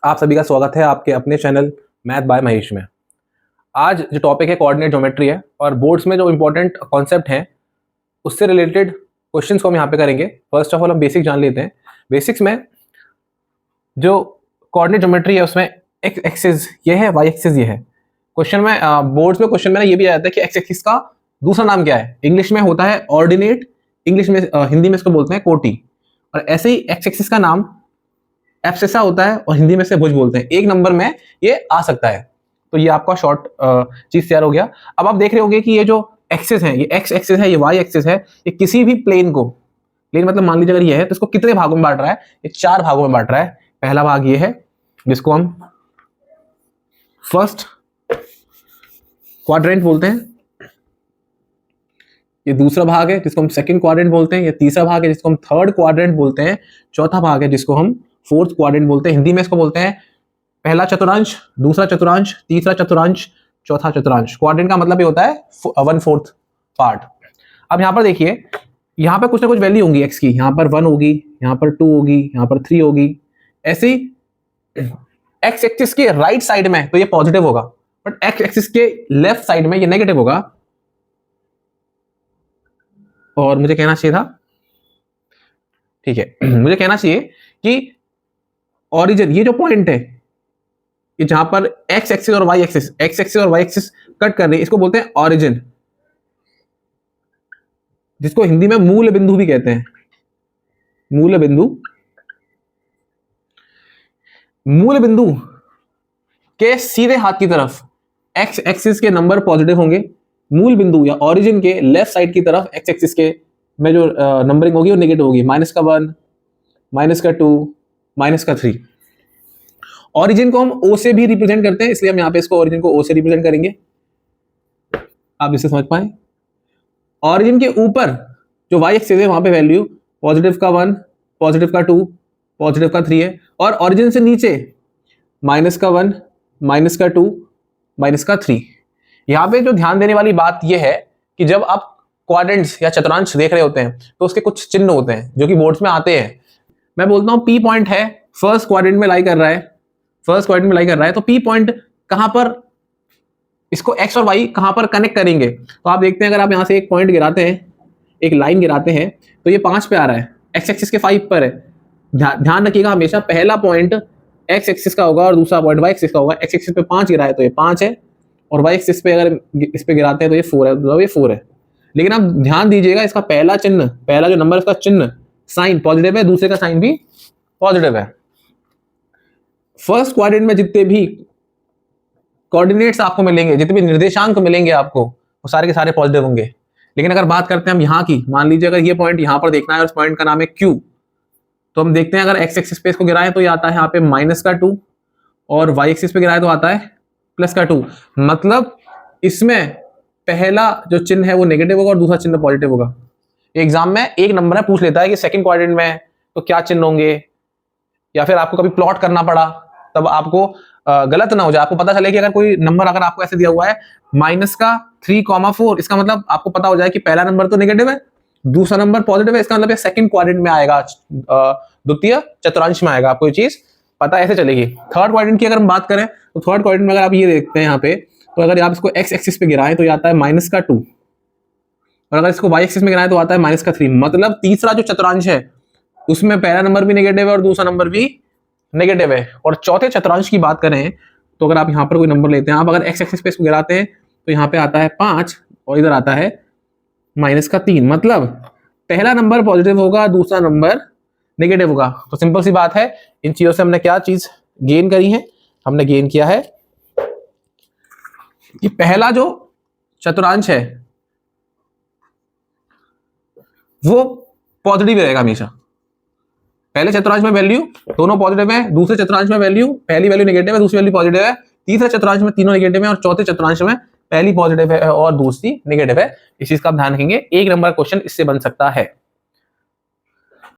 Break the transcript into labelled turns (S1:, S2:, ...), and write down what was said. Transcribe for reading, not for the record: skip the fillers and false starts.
S1: आप सभी का स्वागत है आपके अपने चैनल मैथ बाय महेश में। आज जो टॉपिक है कोऑर्डिनेट ज्योमेट्री है और बोर्ड्स में जो इंपॉर्टेंट कॉन्सेप्ट हैं उससे रिलेटेड क्वेश्चंस को हम यहाँ पे करेंगे। फर्स्ट ऑफ ऑल हम बेसिक जान लेते हैं। बेसिक्स में जो कोऑर्डिनेट ज्योमेट्री है उसमें एक्स एक्सिस ये है, वाई एक्सिस ये है। क्वेश्चन में बोर्ड्स में क्वेश्चन में ये भी आ जाता है कि एक्स एक्सिस का दूसरा नाम क्या है। इंग्लिश में होता है ऑर्डिनेट, इंग्लिश में हिंदी में इसको बोलते हैं कोटि। और ऐसे ही एक्स एक्सिस का नाम एब्सिसा होता है और हिंदी में से भुज बोलते हैं। एक नंबर में ये आ सकता है। तो ये आपका शॉर्ट चीज तैयार हो गया। अब आप देख रहे होंगे कि ये जो एक्सिस है, ये एक्स एक्सिस है, ये वाई एक्सिस है, ये किसी भी प्लेन को, प्लेन मतलब मान लीजिए अगर ये है तो इसको कितने भागों में बांट रहा है? ये 4 भागों में बांट रहा है। पहला भाग ये है जिसको हम फर्स्ट क्वाड्रेंट बोलते हैं, ये दूसरा भाग है जिसको हम सेकंड क्वाड्रेंट बोलते हैं, ये तीसरा भाग है जिसको हम थर्ड क्वाड्रेंट बोलते हैं, चौथा भाग है जिसको हम फोर्थ क्वाड्रेंट बोलते हैं। हिंदी में इसको बोलते हैं पहला चतुर्थांश, दूसरा चतुर्थांश, तीसरा चतुर्थांश, चौथा चतुर्थांश। क्वाड्रेंट का मतलब ये होता है 1/4 पार्ट। अब यहां पर देखिए, यहां पर कुछ ना कुछ वैल्यू होंगी एक्स की। यहां पर 1 होगी, यहां पर 2 होगी, यहां पर 3 होगी। ऐसे एक्स एक्सिस के राइट साइड में तो ये पॉजिटिव होगा, बट एक्स एक्सिस के लेफ्ट साइड में ये नेगेटिव होगा। और मुझे कहना चाहिए था, ठीक है, मुझे कहना चाहिए कि ओरिजिन, ये जो पॉइंट है, ये जहां पर एक्स एक्सिस और वाई एक्सिस कट कर रही है, इसको बोलते हैं ओरिजिन, जिसको हिंदी में मूल बिंदु भी कहते हैं। मूल बिंदु, मूल बिंदु के सीधे हाथ की तरफ एक्स एक्सिस के नंबर पॉजिटिव होंगे। मूल बिंदु या ओरिजिन के लेफ्ट साइड की तरफ एक्स एक्सिस के में जो नंबरिंग होगी वो नेगेटिव होगी। -1, -2, -3। ओरिजिन को हम ओ से भी रिप्रेजेंट करते हैं, इसलिए हम यहां पे इसको ओरिजिन को ओ से रिप्रेजेंट करेंगे, आप इसे समझ पाए। ओरिजिन के ऊपर जो वाई एक्सिस है वहां पे वैल्यू पॉजिटिव का 1, पॉजिटिव का 2, पॉजिटिव का 3 है। और ओरिजिन से नीचे -1, -2, -3। यहां पे जो ध्यान देने वाली बात यह है कि जब आप क्वाड्रेंट्स या चतुर्थांश देख रहे होते हैं तो उसके कुछ चिन्ह होते हैं जो कि बोर्ड्स में आते हैं। मैं बोलता हूं पी पॉइंट है, फर्स्ट क्वाड्रेंट में लाई कर रहा है, फर्स्ट क्वाड्रेंट में लाई कर रहा है, तो पी पॉइंट कहां पर, इसको एक्स और वाई कहां पर कनेक्ट करेंगे? तो आप देखते हैं अगर आप यहां से एक पॉइंट गिराते हैं, एक लाइन गिराते हैं, तो ये 5 पे आ रहा है, एक्स एक्सिस के 5 पर है। ध्यान रखिएगा हमेशा पहला पॉइंट एक्स एक्सिस का होगा और दूसरा पॉइंट वाई एक्सिस का होगा। एक्स एक्सिस पे 5 गिरा है तो ये 5 है, और वाई एक्सिस पे अगर इस पे गिराते हैं तो ये 4 है, मतलब ये 4 है। लेकिन आप ध्यान दीजिएगा इसका पहला चिन्ह, पहला जो नंबर, इसका चिन्ह साइन पॉजिटिव है, दूसरे का साइन भी पॉजिटिव है। फर्स्ट क्वाड्रेंट में जितने भी कोऑर्डिनेट्स आपको मिलेंगे, जितने भी निर्देशांक मिलेंगे आपको, वो सारे के सारे पॉजिटिव होंगे। लेकिन अगर बात करते हैं हम यहाँ की, मान लीजिए अगर ये पॉइंट यहाँ पर देखना है और इस पॉइंट का नाम है Q, तो हम देखते हैं अगर एक्स एक्सिस पे इसको गिराएं तो ये आता है यहाँ पे -2, और वाई एक्सिस पे गिराएं तो आता है +2। मतलब इसमें पहला जो चिन्ह है वो नेगेटिव होगा और दूसरा चिन्ह पॉजिटिव होगा। एग्जाम में एक नंबर है पूछ लेता है कि सेकंड क्वाड्रेंट में तो क्या चिन्ह होंगे, या फिर आपको कभी प्लॉट करना पड़ा तब आपको गलत ना हो जाए, आपको पता चले कि अगर कोई नंबर अगर आपको ऐसे दिया हुआ है -3,4, इसका मतलब आपको पता हो जाए कि पहला नंबर तो नेगेटिव है, दूसरा नंबर पॉजिटिव है, इसका मतलब ये सेकंड क्वाड्रेंट में आएगा, द्वितीय चतुर्थांश में आएगा। आपको ये चीज पता ऐसे चलेगी। थर्ड क्वाड्रेंट की अगर हम बात करें तो थर्ड क्वाड्रेंट में अगर आप ये देखते हैं यहाँ पे, तो अगर आप इसको एक्स एक्सिस पे गिराएं तो ये आता है -2, और अगर इसको वाई एक्सिस में गिराएं तो आता है -3। मतलब तीसरा जो चतुर्थांश है उसमें पहला नंबर भी नेगेटिव है और दूसरा नंबर भी नेगेटिव है। और चौथे चतुर्थांश की बात करें तो अगर आप यहाँ पर कोई नंबर लेते हैं, आप अगर एक्स एक्सिस पे इसको गिराते हैं तो यहाँ पे आता है 5 और इधर आता है -3। मतलब पहला नंबर पॉजिटिव होगा, दूसरा नंबर नेगेटिव होगा। तो सिंपल सी बात है, इन चीजों से हमने क्या चीज गेन करी है? हमने गेन किया है कि पहला जो चतुर्थांश है वो पॉजिटिव रहेगा हमेशा। पहले चतुर्थांश में वैल्यू दोनों पॉजिटिव है, दूसरे चतुर्थांश में वैल्यू, पहली वैल्यू नेगेटिव है, दूसरी वैल्यू पॉजिटिव है, तीसरे चतुर्थांश में तीनों नेगेटिव है, और चौथे चतुर्थांश में पहली पॉजिटिव है और दूसरी नेगेटिव है। इस चीज का आप ध्यान रखेंगे। एक नंबर क्वेश्चन इससे बन सकता है।